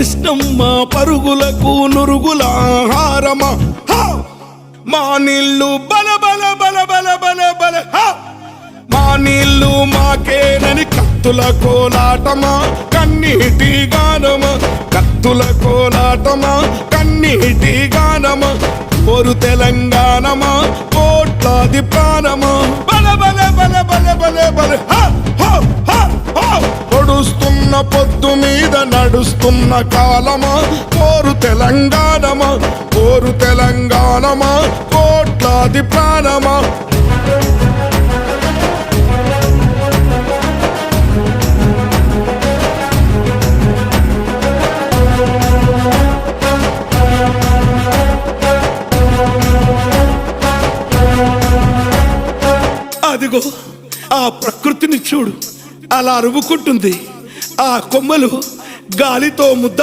కృష్ణమ్మ పరుగులకు నురుగుల ఆహారమా మా నీళ్ళు బల బల బల బల బల బల మా నీళ్ళు మాకేనని కత్తుల కోలాటమా కన్నీటి గానమా కత్తుల కోలాటమా కన్నీటి గానమా కోరు తెలంగాణమా కోట్లాది ప్రాణమా బల బల బల బల బల బల పొడుస్తున్న పొద్దు మీద నడుస్తున్న కాలమా కోరు తెలంగాణమా కోరు తెలంగాణమా కోట్లాది ప్రాణమా అదిగో ఆ ప్రకృతిని చూడు అలా అరువుకుంటుంది ఆ కొమ్మలు గాలితో ముద్ద